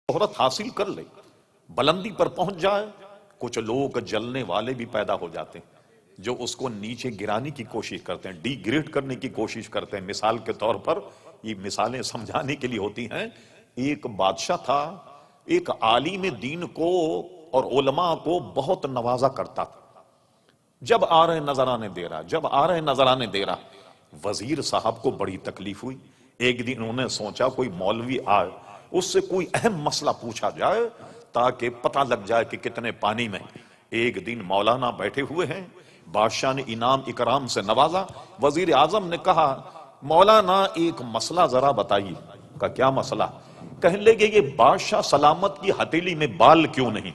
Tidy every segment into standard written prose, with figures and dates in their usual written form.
شہرت حاصل کر لے، بلندی پر پہنچ جائے، کچھ لوگ جلنے والے بھی پیدا ہو جاتے ہیں جو اس کو نیچے گرانے کی کوشش کرتے ہیں، ڈی گریڈ کرنے کی کوشش کرتے ہیں۔ مثال کے طور پر یہ مثالیں سمجھانے کے لیے ہوتی ہیں۔ ایک بادشاہ تھا، ایک عالم دین کو اور علماء کو بہت نوازا کرتا تھا۔ جب آ رہے نذرانے دے رہا، جب آ رہے نذرانے دے رہا، وزیر صاحب کو بڑی تکلیف ہوئی۔ ایک دن انہوں نے سوچا کوئی مولوی آئے، اس سے کوئی اہم مسئلہ پوچھا جائے تاکہ پتہ لگ جائے کہ کتنے پانی میں۔ ایک دن مولانا بیٹھے ہوئے ہیں، بادشاہ نے انعام اکرام سے نوازا۔ وزیر اعظم نے کہا مولانا ایک مسئلہ ذرا بتائیے۔ کہا کیا مسئلہ؟ کہنے لگے یہ بادشاہ سلامت کی ہتھیلی میں بال کیوں نہیں؟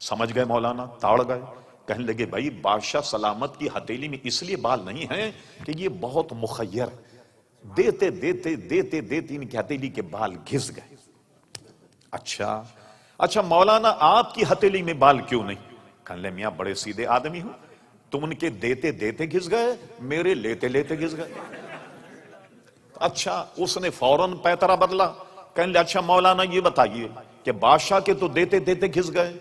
سمجھ گئے مولانا، تاڑ گئے۔ کہنے لگے بھائی بادشاہ سلامت کی ہتھیلی میں اس لیے بال نہیں ہیں کہ یہ بہت مخیر، دیتے دیتے دیتے دیتے ان کی ہتھیلی کے بال گھس گئے۔ اچھا مولانا آپ کی ہتھیلی میں بال کیوں نہیں؟ کہنے لگے میاں بڑے سیدھے آدمی ہوں، تم ان کے دیتے دیتے گھس گئے، میرے لیتے لیتے گھس گئے۔ اچھا اس نے فوراً پیترا بدلا۔ کہنے لگے اچھا مولانا یہ بتائیے کہ بادشاہ کے تو دیتے دیتے گھس گئے،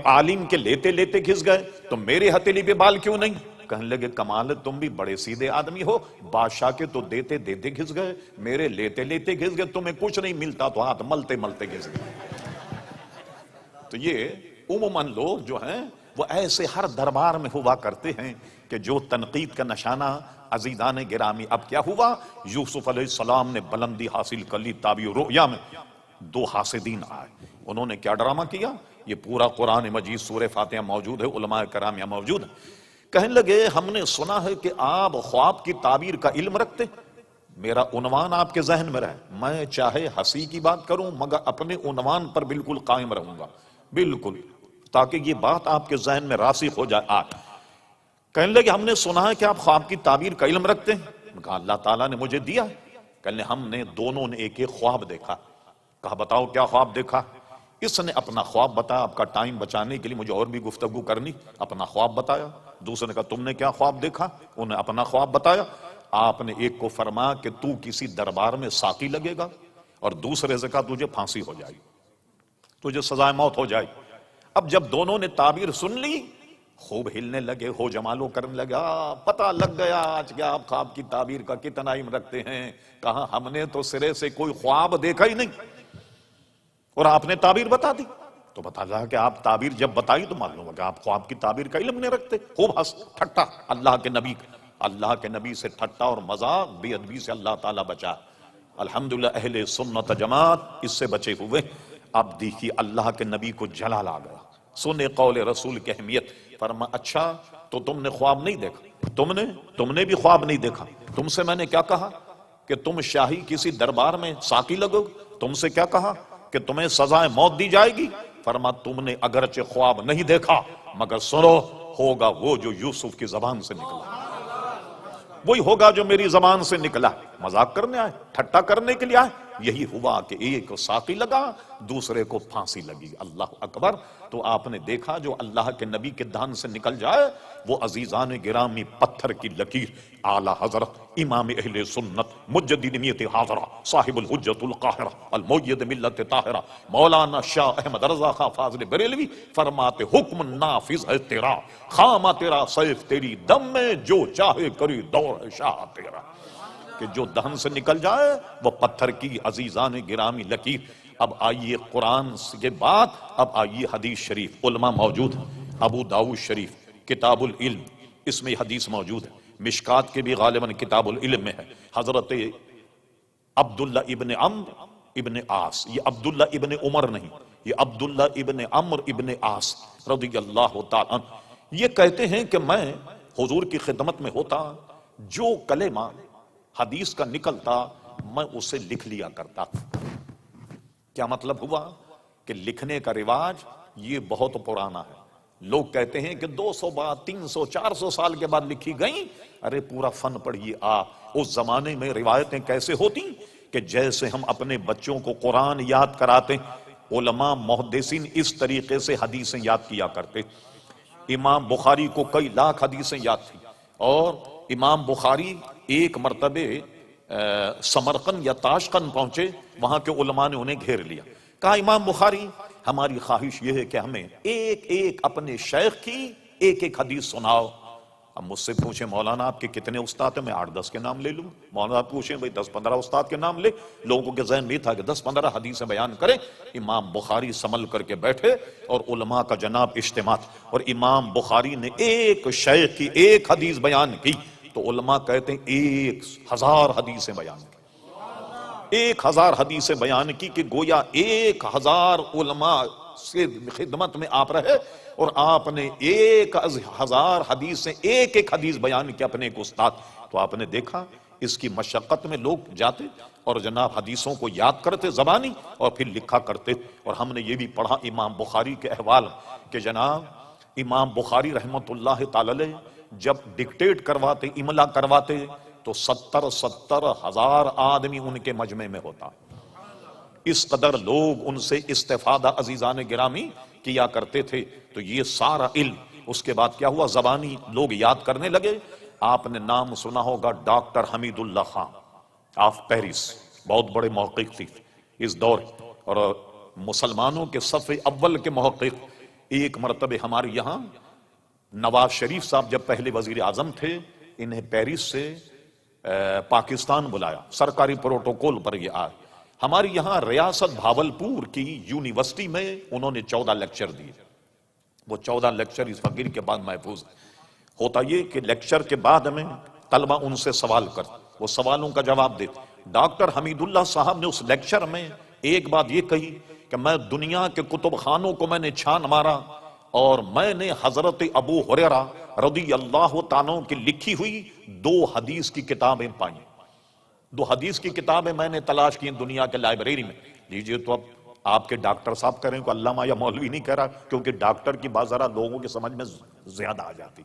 عالم کے لیتے لیتے گھس گئے، تو میرے ہتھیلی پہ بال کیوں نہیں؟ کہنے لگے کمال ہے، تم بھی بڑے سیدھے آدمی ہو، بادشاہ کے تو دیتے دیتے گھس گئے، میرے لیتے لیتے گھس گئے، تمہیں کچھ نہیں ملتا تو ہاتھ ملتے ملتے گھس گئے۔ تو یہ عموماً لوگ جو ہیں وہ ایسے ہر دربار میں ہوا کرتے ہیں کہ جو تنقید کا نشانہ۔ عزیزان گرامی اب کیا ہوا؟ یوسف علیہ السلام نے بلندی حاصل کر لی تعبیر رؤیا میں۔ دو حاسدین آئے، انہوں نے کیا ڈرامہ کیا؟ یہ پورا قرآن مجید سورہ فاتحہ موجود ہے، علماء کرام یہاں موجود ہیں۔ کہنے لگے ہم نے سنا ہے کہ آپ خواب کی تعبیر کا علم رکھتے، میرا عنوان آپ کے ذہن میں رہے، میں چاہے ہنسی کی بات کروں مگر اپنے عنوان پر بالکل قائم رہوں گا، بالکل، تاکہ یہ بات آپ کے ذہن میں راسخ ہو جائے۔ کہنے لگے ہم نے سنا ہے کہ آپ خواب کی تعبیر کا علم رکھتے ہیں۔ کہا اللہ تعالیٰ نے مجھے دیا۔ کہنے لگے ہم نے دونوں نے ایک ایک خواب دیکھا۔ کہا بتاؤ کیا خواب دیکھا؟ اس نے اپنا خواب بتایا، آپ کا ٹائم بچانے کے لیے مجھے اور بھی گفتگو کرنی، اپنا خواب بتایا۔ دوسرے نے کہا تم نے کیا خواب دیکھا؟ انہوں نے اپنا خواب بتایا۔ آپ نے ایک کو فرمایا کہ تو کسی دربار میں ساقی لگے گا، اور دوسرے سے کہا تجھے پھانسی ہو جائے، تجھے سزائے موت ہو جائے۔ اب جب دونوں نے تعبیر سن لی، خوب ہلنے لگے، ہو جمالو کرنے لگا، پتہ لگ گیا آج کیا آپ خواب کی تعبیر کا کتنا علم رکھتے ہیں۔ کہا ہم نے تو سرے سے کوئی خواب دیکھا ہی نہیں، اور آپ نے تعبیر بتا دی۔ تو بتا رہا کہ آپ تعبیر جب بتائی تو معلوم ہو کہ آپ خواب کی تعبیر کا علم نہیں رکھتے۔ خوب ہنس ٹھٹا، اللہ کے نبی سے ٹھٹا اور مذاق، بے ادبی سے اللہ تعالیٰ بچا۔ الحمدللہ اہل سنت جماعت اس سے بچے ہوئے۔ اب دیکھیے اللہ کے نبی کو جلال آ گیا، سنے قول رسول کی اہمیت۔ فرما اچھا تو تم نے خواب نہیں دیکھا؟ تم نے بھی خواب نہیں دیکھا؟ تم سے میں نے کیا کہا کہ تم شاہی کسی دربار میں ساقی لگو؟ تم سے کیا کہا کہ تمہیں سزائے موت دی جائے گی؟ فرما تم نے اگرچہ خواب نہیں دیکھا مگر سنو، ہوگا وہ جو یوسف کی زبان سے نکلا، وہی ہوگا جو میری زبان سے نکلا۔ مذاق کرنے آئے، ٹھٹا کرنے کے لیے آئے؟ یہی ہوا کہ ایک کو ساقی لگا، دوسرے کو پھانسی لگی۔ اللہ اکبر۔ تو آپ نے دیکھا جو اللہ کے نبی کے دہن سے نکل جائے وہ عزیزان گرامی پتھر کی لکیر۔ اعلی حضرت امام اہل سنت مجدد نیت حاضرہ صاحب الحجت القاہرہ المؤید ملت طاہرہ مولانا شاہ احمد رضا خان فاضل بریلوی فرماتے حکم نافذ ہے تیرا، خامہ تیرا سیف تیری دم میں، جو چاہے کری دور ہے شاہ تیرا۔ کہ جو دہن سے نکل جائے وہ پتھر کی عزیزان گرامی لکیر۔ اب آئیے قرآن کے بعد اب آئیے حدیث شریف، علماء موجود ہیں، ابو داؤد شریف کتاب العلم اس میں حدیث موجود ہے، مشکات کے بھی غالباً کتاب العلم میں ہے۔ حضرت عبداللہ ابن عمرو ابن عاص، یہ عبداللہ ابن عمر نہیں، یہ عبداللہ ابن عمرو ابن عاص رضی اللہ تعالیٰ عنہ، یہ کہتے ہیں کہ میں حضور کی خدمت میں ہوتا، جو کلمہ حدیث کا نکلتا میں اسے لکھ لیا کرتا۔ کیا مطلب ہوا کہ لکھنے کا رواج یہ بہت پرانا ہے۔ لوگ کہتے ہیں کہ 200 بار 300 400 سال کے بعد لکھی گئیں۔ ارے پورا فن پڑھیے آپ۔ اس زمانے میں روایتیں کیسے ہوتی کہ جیسے ہم اپنے بچوں کو قرآن یاد کراتے، علماء محدثین اس طریقے سے حدیثیں یاد کیا کرتے۔ امام بخاری کو کئی لاکھ حدیثیں یاد تھی، اور امام بخاری ایک مرتبہ سمرقند یا تاشقند پہنچے، وہاں کے علماء نے انہیں گھیر لیا، کہا امام بخاری ہماری خواہش یہ ہے کہ ہمیں ایک ایک اپنے شیخ کی ایک ایک حدیث سناؤ۔ اب مجھ سے پوچھیں مولانا آپ کے کتنے استاد ہیں، میں 8-10 کے نام لے لوں۔ مولانا پوچھیں بھئی 10-15 استاد کے نام لے، لوگوں کے ذہن میں تھا کہ 10-15 حدیثیں بیان کریں۔ امام بخاری سنبھل کر کے بیٹھے اور علماء کا جناب اجتماع، اور امام بخاری نے ایک شیخ کی ایک حدیث بیان کی تو علماء کہتے ہیں 1000 حدیثیں بیان کی، 1000 حدیثیں بیان کی، کہ گویا 1000 علماء سے خدمت میں آپ رہے اور آپ نے 1000 حدیث سے ایک ایک حدیث بیان کی اپنے ایک استاد۔ تو آپ نے دیکھا اس کی مشقت میں لوگ جاتے اور جناب حدیثوں کو یاد کرتے زبانی اور پھر لکھا کرتے۔ اور ہم نے یہ بھی پڑھا امام بخاری کے احوال کہ جناب امام بخاری رحمت اللہ تعالی علیہ جب ڈکٹیٹ کرواتے، املا کرواتے تو 70 ہزار آدمی ان کے مجمع میں ہوتا۔ اس قدر لوگ ان سے استفادہ عزیزان گرامی کیا کرتے تھے۔ تو یہ سارا علم اس کے بعد کیا ہوا، زبانی لوگ یاد کرنے لگے۔ آپ نے نام سنا ہوگا doctor Hamidullah Khan of Paris, بہت بڑے محقق تھے اس دور، اور مسلمانوں کے صف اول کے محقق۔ ایک مرتبہ ہمارے یہاں نواز شریف صاحب جب پہلے وزیر اعظم تھے، انہیں پیرس سے پاکستان بلایا، سرکاری پروٹوکول پر یہ آئے۔ ہماری یہاں ریاست بھاولپور کی یونیورسٹی میں انہوں نے 14 لیکچر دیے۔ وہ 14 لیکچر اس فقیر کے بعد محفوظ ہوتا یہ کہ لیکچر کے بعد میں طلبہ ان سے سوال کر، وہ سوالوں کا جواب دیتے۔ ڈاکٹر حمید اللہ صاحب نے اس لیکچر میں ایک بات یہ کہی کہ میں دنیا کے کتب خانوں کو میں نے چھان مارا اور میں نے حضرت ابو ہریرہ رضی اللہ تعالیٰ کی لکھی ہوئی 2 حدیث کی کتابیں پائیں۔ 2 حدیث کی کتابیں میں نے تلاش کی دنیا کے لائبریری میں۔ لیجئے تو اب آپ کے ڈاکٹر صاحب کہہ رہے ہیں کہ علامہ یا مولوی نہیں کہہ رہا، کیونکہ ڈاکٹر کی بات ذرا لوگوں کے سمجھ میں زیادہ آ جاتی،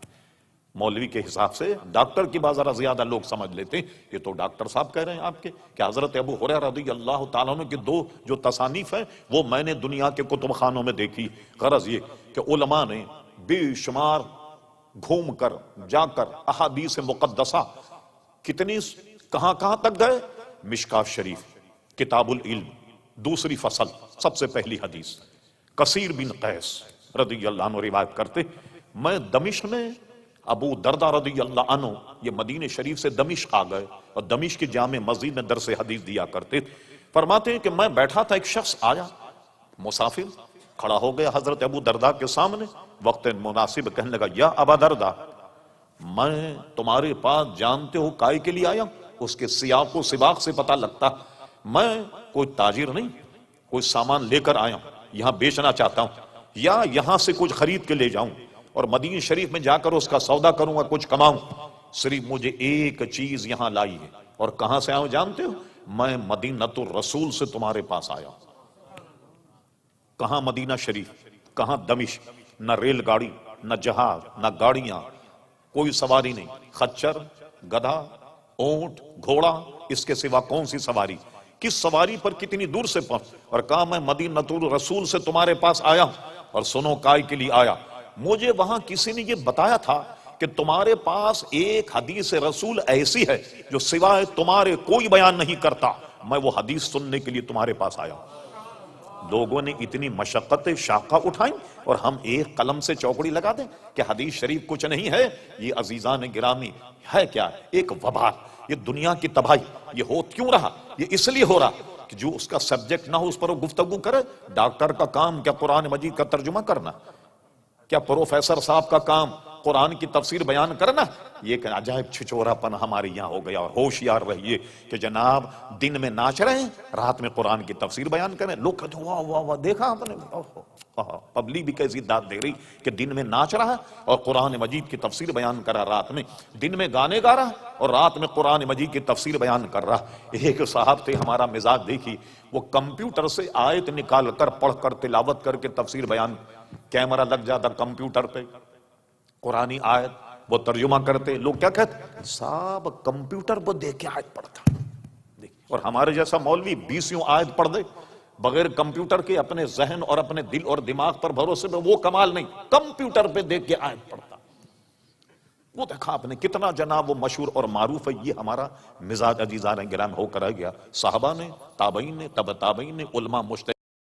مولوی کے حساب سے ڈاکٹر کی بات ذرا زیادہ لوگ سمجھ لیتے ہیں۔ یہ تو ڈاکٹر صاحب کہہ رہے ہیں آپ کے کہ حضرت ابو ہریرہ رضی اللہ تعالیٰ عنہ کی 2 جو تصانیف ہیں وہ میں نے دنیا کے کتب خانوں میں دیکھی۔ غرض یہ کہ علماء نے بے شمار گھوم کر جا کر احادیث مقدسہ کتنی کہاں تک گئے۔ مشکاۃ شریف کتاب العلم دوسری فصل سب سے پہلی حدیث، کثیر بن قیس رضی اللہ عنہ روایت کرتے میں دمشق میں ابو دردہ رضی اللہ عنہ یہ مدینہ شریف سے دمشق آ گئے اور دمشق کی جامع مسجد میں درس حدیث دیا کرتے۔ فرماتے ہیں کہ میں بیٹھا تھا، ایک شخص آیا مسافر کھڑا ہو گیا حضرت ابو دردہ کے سامنے، وقت مناسب کہنے لگا یا ابا دردہ میں تمہارے پاس جانتے ہو کائے کے لیے آیا؟ اس کے سیاق و سباق سے پتہ لگتا میں کوئی تاجر نہیں، کوئی سامان لے کر آیا ہوں، یہاں بیچنا چاہتا ہوں یا یہاں سے کچھ خرید کے لے جاؤں اور مدینہ شریف میں جا کر اس کا سودا کروں گا، کچھ کماؤں۔ صرف مجھے ایک چیز یہاں لائی ہے۔ اور کہاں سے آیا ہوں جانتے ہو؟ میں مدینۃ الرسول سے تمہارے پاس آیا ہوں۔ کہاں مدینہ شریف، کہاں دمشق، نہ ریل گاڑی، نہ جہاز، نہ گاڑیاں، کوئی سواری نہیں، خچر، گدھا، اونٹ، گھوڑا، اس کے سوا کون سی سواری؟ کس سواری پر کتنی دور سے پہنچ؟ اور کہا میں مدینۃ الرسول سے تمہارے پاس آیا ہوں۔ اور سنو کائے کے لیے آیا؟ مجھے وہاں کسی نے یہ بتایا تھا کہ تمہارے پاس ایک حدیث رسول ایسی ہے جو سوائے تمہارے کوئی بیان نہیں کرتا، میں وہ حدیث سننے کے لیے تمہارے پاس آیا ہوں۔ لوگوں نے اتنی مشقت شاقہ اٹھائیں اور ہم ایک قلم سے چوکڑی لگا دیں کہ حدیث شریف کچھ نہیں ہے۔ یہ عزیزان گرامی ہے کیا؟ ایک وبال، یہ دنیا کی تباہی۔ یہ ہو کیوں رہا؟ یہ اس لیے ہو رہا کہ جو اس کا سبجیکٹ نہ ہو اس پر وہ گفتگو کرے۔ ڈاکٹر کا کام کیا قرآن مجید کا ترجمہ کرنا؟ کیا پروفیسر صاحب کا کام قرآن کی تفسیر بیان کرنا؟ یہ کہ عجائب چھچورا پن ہمارے یہاں ہو گیا۔ اور ہوشیار رہیے کہ جناب دن میں ناچ رہے ہیں، رات میں قرآن کی تفسیر بیان کریں۔ لوگ کہتے ہیں واہ واہ واہ، دیکھا آپ نے؟ پبلک بھی کیسی داد دے رہی کہ دن میں ناچ رہا اور قرآن مجید کی تفسیر بیان کر رہا، رات میں دن میں گانے گا رہا اور رات میں قرآن مجید کی تفسیر بیان کر رہا۔ ایک صاحب تھے، ہمارا مزاج دیکھی، وہ کمپیوٹر سے آیت نکال کر پڑھ کر تلاوت کر کے تفسیر بیان، کیمرہ لگ جاتا کمپیوٹر پہ، قرآنی آیت وہ ترجمہ کرتے۔ لوگ کیا کہتے؟ صاحب کمپیوٹر پر دیکھ کے آیت پڑھتا۔ اور ہمارے جیسا مولوی 20 آیت پڑھ دے بغیر کمپیوٹر کے، اپنے ذہن اور اپنے دل اور دماغ پر بھروسے میں، وہ کمال نہیں، کمپیوٹر پہ دیکھ کے آیت پڑھتا۔ وہ دیکھا آپ نے کتنا جناب وہ مشہور اور معروف ہے. یہ ہمارا مزاج عزیزان گرامی ہو کر رہ گیا. صحابہ نے، تابعین نے، تبع تابعین نے، علماء مجتہدین